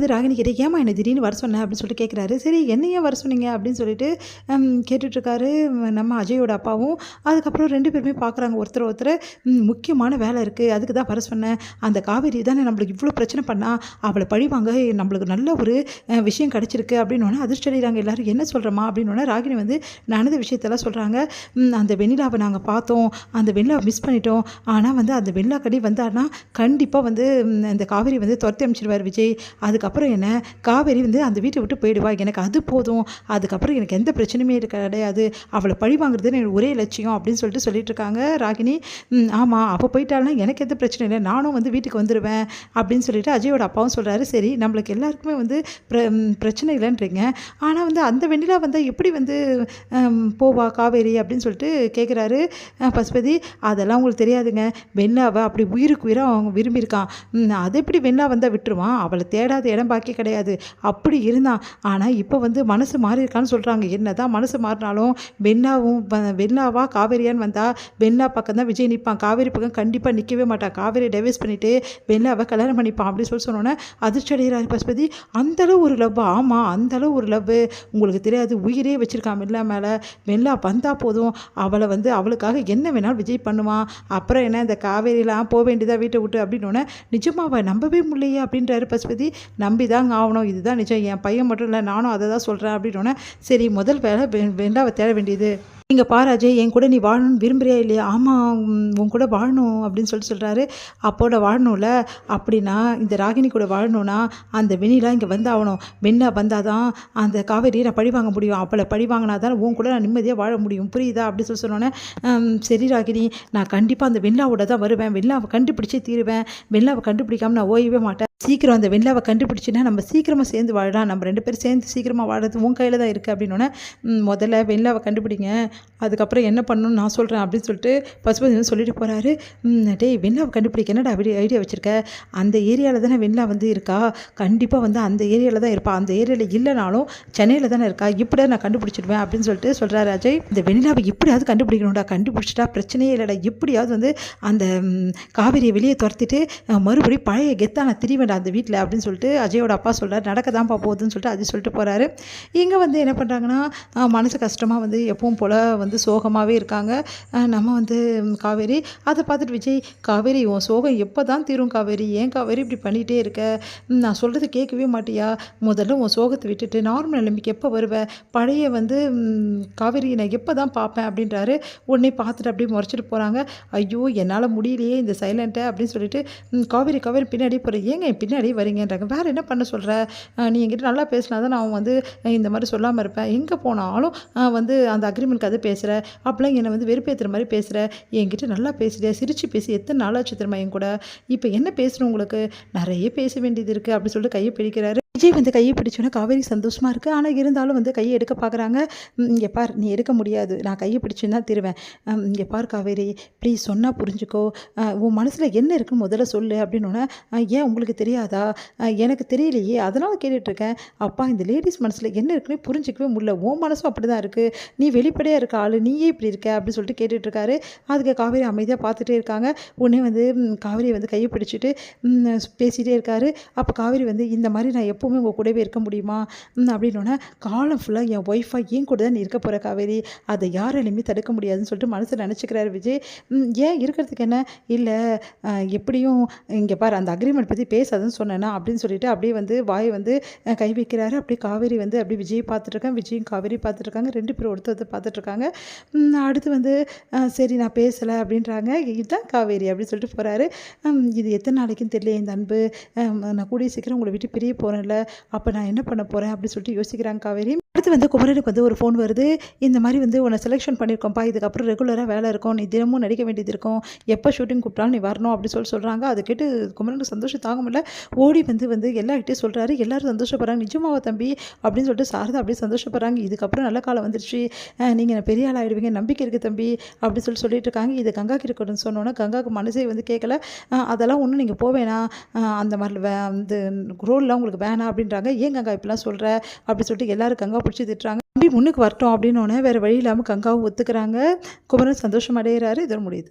வந்து ராகினி கிட்ட ஏமா என்ன திடீர்னு வர சொன்னேன் அப்படின்னு சொல்லிட்டு கேட்குறாரு. சரி என்னையே வர சொன்னீங்க அப்படின்னு சொல்லிட்டு கேட்டுட்ருக்காரு நம்ம அஜயோட அப்பாவும். அதுக்கப்புறம் 2 பேருமே பார்க்குறாங்க ஒருத்தர் ஒருத்தர். முக்கியமான வேலை இருக்குது, அதுக்கு தான் வர சொன்னேன். அந்த காவேரி தானே நம்மளுக்கு இவ்வளோ பிரச்சனை பண்ணா, அவளை பழிவாங்க நம்மளுக்கு நல்ல ஒரு விஷயம் கிடச்சிருக்கு அப்படின்னோடனே அதிர்ஷ்டம் அடைகிறாங்க எல்லாரும். என்ன சொல்கிறோமா அப்படின்னோடனே ராகினி வந்து நடந்த விஷயத்தெல்லாம் சொல்கிறாங்க. அந்த வெண்ணிலாவை நாங்கள் பார்த்தோம், அந்த வெண்ணிலாவை மிஸ் பண்ணிட்டோம். ஆனால் வந்து அந்த வெண்ணிலா கடி வந்தாருன்னா கண்டிப்பாக வந்து அந்த காவேரி வந்து துரத்தி அமைச்சிருவார் விஜய். அதுக்கப்புறம் என்ன காவேரி வந்து அந்த வீட்டை விட்டு போயிடுவா, எனக்கு அது போதும், அதுக்கப்புறம் எனக்கு எந்த பிரச்சனையுமே கிடையாது, அவளை பழி வாங்குறது எனக்கு ஒரே லட்சியம் அப்படின்னு சொல்லிட்டு இருக்காங்க ராகினி. ஆமாம் அவள் போயிட்டாலும் எனக்கு எந்த பிரச்சனை இல்லை, நானும் வந்து வீட்டுக்கு வந்துடுவேன் அப்படின்னு சொல்லிட்டு அஜயோட அப்பாவும் சொல்கிறாரு. சரி நம்மளுக்கு எல்லாருக்குமே வந்து பிரச்சனை இல்லைன்றீங்க, ஆனால் வந்து அந்த வெண்ணிலா வந்தால் எப்படி வந்து போவா காவேரி அப்படின்னு சொல்லிட்டு கேட்குறாரு பசுபதி. அதெல்லாம் உங்களுக்கு தெரியாதுங்க, வெண்ணிலாவை அப்படி உயிருக்கு உயிராக அவங்க விரும்பியிருக்கான். அது எப்படி வெண்ணிலா வந்தால் விட்டுருவான், அவளை தேடாத இடம் பாக்கி கிடையாது, அப்படி இருந்தான். ஆனால் இப்போ வந்து மனசு மாறி இருக்கான்னு சொல்கிறாங்க. என்ன தான் மனசு மாறினாலும் வெண்ணிலாவா காவேரியான்னு வந்தால் வெண்ணிலா பக்கம் தான் விஜய் நிற்பான், காவேரி பக்கம் கண்டிப்பாக நிற்கவே மாட்டான். காவேரி டைவர்ஸ் பண்ணிவிட்டு வெண்ணிலாவை கல்யாணம் பண்ணிப்பான் அப்படின்னு சொன்னோன்னே அதிர்ச்சி அடைகிறாரு பசுபதி. அந்தளவு ஒரு லவ்? ஆமாம் அந்தளவு ஒரு லவ், உங்களுக்கு தெரியாது, உயிரே வச்சுருக்கான் வெண்ணிலா மேலே. வெண்ணிலா வந்தால் போதும், அவளை வந்து அவளுக்காக என்ன வேணாலும் விஜய் பண்ணுவான். அப்புறம் என்ன இந்த காவேரிலாம் போக வேண்டியதாக வீட்டை விட்டு அப்படின்னோடனே நிஜமாவா நம்பவே முடியலையே அப்படின்றாரு பசுபதி. நம்பி தாங்க ஆகணும், இதுதான் நிஜம், என் பையன் மட்டும் இல்லை நானும் அதை தான் சொல்கிறேன் அப்படின்னோடனே சரி முதல் வேலை வெண்ணிலாவை தேட வேண்டியது. இங்கே பாரு அஜய், என் கூட நீ வாழணும்னு விரும்புகிறியா இல்லையா? ஆமாம் உன் கூட வாழணும் அப்படின்னு சொல்கிறாரு. அப்போட வாழணும்ல, அப்படின்னா இந்த ராகினி கூட வாழணும்னா அந்த வெண்ணிலா இங்கே வந்தாகணும். வெண்ணிலா வந்தால் தான் அந்த காவேரியை நான் பழி வாங்க முடியும், அவளை பழி வாங்கினா தான் உன் கூட நான் நிம்மதியாக வாழ முடியும், புரியுதா அப்படி சொன்னோன்னே சரி ராகினி, நான் கண்டிப்பாக அந்த வெண்ணிலாவோட தான் வருவேன், வெண்ணிலாவை கண்டுபிடிச்சே தீருவேன், வெண்ணிலாவை கண்டுபிடிக்காமல் நான் ஓயவே மாட்டேன். சீக்கிரம் அந்த வெண்ணிலாவை கண்டுபிடிச்சின்னா நம்ம சீக்கிரமாக சேர்ந்து வாழலாம், நம்ம 2 பேரும் சேர்ந்து சீக்கிரமாக வாழறது உன் கையில் தான் இருக்குது அப்படின்னோடனே முதல்ல வெண்ணிலாவை கண்டுபிடிங்க, அதுக்கப்புறம் என்ன பண்ணணும்னு நான் சொல்கிறேன் அப்படின்னு சொல்லிட்டு பசுபதி வந்து சொல்லிட்டு போகிறாரு. டேய் வெண்ணிலாவை கண்டுபிடிக்க என்னடா ஐடியா வச்சுருக்க, அந்த ஏரியாவில் தானே வெண்ணிலா வந்து இருக்கா, கண்டிப்பாக வந்து அந்த ஏரியாவில் தான் இருப்பா, அந்த ஏரியாவில் இல்லைனாலும் சென்னையில் தானே இருக்கா, இப்படியா நான் கண்டுபிடிச்சிடுவேன் அப்படின்னு சொல்லிட்டு சொல்கிறாரு அஜய். இந்த வெண்ணிலாவை எப்படியாவது கண்டுபிடிக்கணும்டா, கண்டுபிடிச்சிட்டா பிரச்சனையே இல்லைடா, எப்படியாவது வந்து அந்த காவேரியை வெளியே துரத்திட்டு மறுபடியும் பழைய கெத்தாக நான் திரிவேன் அந்த வீட்டில் அப்படின்னு சொல்லிட்டு அஜயோட அப்பா சொல்கிறார். நடக்க தான் போகுதுன்னு சொல்லிட்டு அஜய் சொல்லிட்டு போகிறாரு. இங்கே வந்து என்ன பண்ணுறாங்கன்னா மனசு கஷ்டமாக வந்து எப்பவும் போல் வந்து சோகமாகவே இருக்காங்க நம்ம வந்து காவேரி. அதை பார்த்துட்டு விஜய், காவேரி உன் சோகம் எப்போ தான் தீரும் காவேரி, ஏன் காவேரி இப்படி பண்ணிகிட்டே இருக்க, நான் சொல்கிறது கேட்கவே மாட்டியா, முதல்ல உன் சோகத்தை விட்டுட்டு நார்மல் நிலைமைக்கு எப்போ வருவேன், பழைய வந்து காவேரி நான் எப்போ தான் பார்ப்பேன் அப்படின்றாரு. உடனே பார்த்துட்டு அப்படியே முறைச்சிட்டு போகிறாங்க. ஐயோ என்னால் முடியலையே இந்த சைலண்ட்டை அப்படின்னு சொல்லிட்டு காவேரி பின்னாடி போகிறேன், ஏங்க பின்னாடி வரீங்கன்றாங்க. வேறு என்ன பண்ண சொல்கிற, நீ என்கிட்ட நல்லா பேசினா தான் நான் வந்து இந்த மாதிரி சொல்லாமல் இருப்பேன், எங்கே போனாலும் வந்து அந்த அக்ரிமெண்ட் கதை பேசுகிற, அப்போலாம் என்னை வந்து வெறுப்பேற்றுற மாதிரி பேசுகிற, என்கிட்ட நல்லா பேசுகிறியா, சிரித்து பேசி எத்தனை நாளாச்சு தெரியுமா என் கூட, இப்போ என்ன பேசணும் உங்களுக்கு, நிறைய பேச வேண்டியது இருக்குது அப்படின்னு சொல்லிட்டு கையை பிடிக்கிறாரு. விஜய் வந்து கையை பிடிச்சோன்னா காவேரி சந்தோஷமாக இருக்குது. ஆனால் இருந்தாலும் வந்து கையை எடுக்க பார்க்குறாங்க. இங்கே பார் நீ எடுக்க முடியாது, நான் கையை பிடிச்சுன்னு தான் தருவேன். இங்கே பார் காவேரி ப்ளீஸ் சொன்னால் புரிஞ்சுக்கோ, உன் மனசில் என்ன இருக்குன்னு முதல்ல சொல்லு அப்படின்னோடனே ஏன் உங்களுக்கு தெரியாதா, எனக்கு தெரியலையே அதனால் கேட்டுட்ருக்கேன். அப்பா இந்த லேடிஸ் மனசில் என்ன இருக்குன்னு புரிஞ்சிக்கவே முடியல, உன் மனசும் அப்படி தான் இருக்குது, நீ வெளிப்படையாக இருக்க ஆள், நீயே இப்படி இருக்க அப்படின்னு சொல்லிட்டு கேட்டுட்ருக்காரு. அதுக்கு காவேரி அமைதியாக பார்த்துட்டே இருக்காங்க. உடனே வந்து காவேரி வந்து கையை பிடிச்சிட்டு பேசிகிட்டே இருக்காரு. அப்போ காவேரி வந்து இந்த மாதிரி நான் எப்போவுமே உங்கள் கூடவே இருக்க முடியுமா அப்படின்னோடனே காலம் ஃபுல்லாக என் ஒய்ஃபாக ஏன் கூட தான் நீ இருக்க போகிற காவேரி, அதை யாராலையுமே தடுக்க முடியாதுன்னு சொல்லிட்டு மனசில் நினச்சிக்கிறாரு விஜய். ஏன் இருக்கிறதுக்கு என்ன இல்லை, எப்படியும் இங்கே பாரு அந்த அக்ரிமெண்ட் பற்றி பேசாதுன்னு சொன்னேன்னா அப்படின்னு சொல்லிட்டு அப்படியே வந்து வாயை வந்து கை வைக்கிறாரு. அப்படியே காவேரி வந்து அப்படியே விஜய் பார்த்துட்ருக்காங்க, விஜயும் காவேரி பார்த்துட்ருக்காங்க, 2 பேரும் ஒருத்தர் பார்த்துட்ருக்காங்க. அடுத்து வந்து சரி நான் பேசலை அப்படின்றாங்க. இதுதான் காவேரி அப்படின்னு சொல்லிட்டு போகிறாரு. இது எத்தனை நாளைக்குன்னு தெரியல இந்த அன்பு, நான் கூடிய சீக்கிரம் உங்களை விட்டு பிரிய போகிறேன்ல, அப்போ நான் என்ன பண்ண போகிறேன் அப்படின்னு சொல்லிட்டு யோசிக்கிறாங்க காவேரி. அடுத்து வந்து குமரனுக்கு வந்து ஒரு ஃபோன் வருது. இந்த மாதிரி வந்து உன்னை செலெக்ஷன் பண்ணியிருக்கோம்ப்பா, இதுக்கப்புறம் ரெகுலராக வேலை இருக்கும், நீ தினமும் நடிக்க வேண்டியது இருக்கும், எப்போ ஷூட்டிங் கூப்பிட்டாலும் நீ வரணும் அப்படின்னு சொல்கிறாங்க. அதை கேட்டு குமரனுக்கு சந்தோஷம் தாங்க முடியல. ஓடி வந்து எல்லார்கிட்டையும் சொல்கிறாரு. எல்லோரும் சந்தோஷப்படுறாங்க. நிஜமாவா தம்பி அப்படின்னு சொல்லிட்டு சாரதா அப்படியே சந்தோஷப்படுறாங்க. இதுக்கப்புறம் நல்ல காலம் வந்துருச்சு, நீங்கள் பெரிய ஆள் ஆகிடுவீங்க, நம்பிக்கை இருக்குது தம்பி அப்படின்னு சொல்லிட்டு இருக்காங்க. இது கங்கா கிட்ட சொன்னோன்னா கங்காவுக்கு மனசே வந்து கேட்கல. அதெல்லாம் ஒன்றும் நீங்கள் போவேணா, அந்த மாதிரி வந்து ரோல்லாம் உங்களுக்கு வேணாம் அப்படின்றாங்க. ஏன் கங்கா இப்படிலாம் சொல்கிற அப்படி சொல்லிட்டு எல்லோரும் கங்கா பிடிச்சி திட்டுறாங்க. தம்பி முன்னுக்கு வரட்டும் அப்படின்னோடனே வேறு வழி இல்லாமல் கங்காவும் ஒத்துக்கிறாங்க. குமரன் சந்தோஷம் அடைகிறாரு. இதோட முடியுது.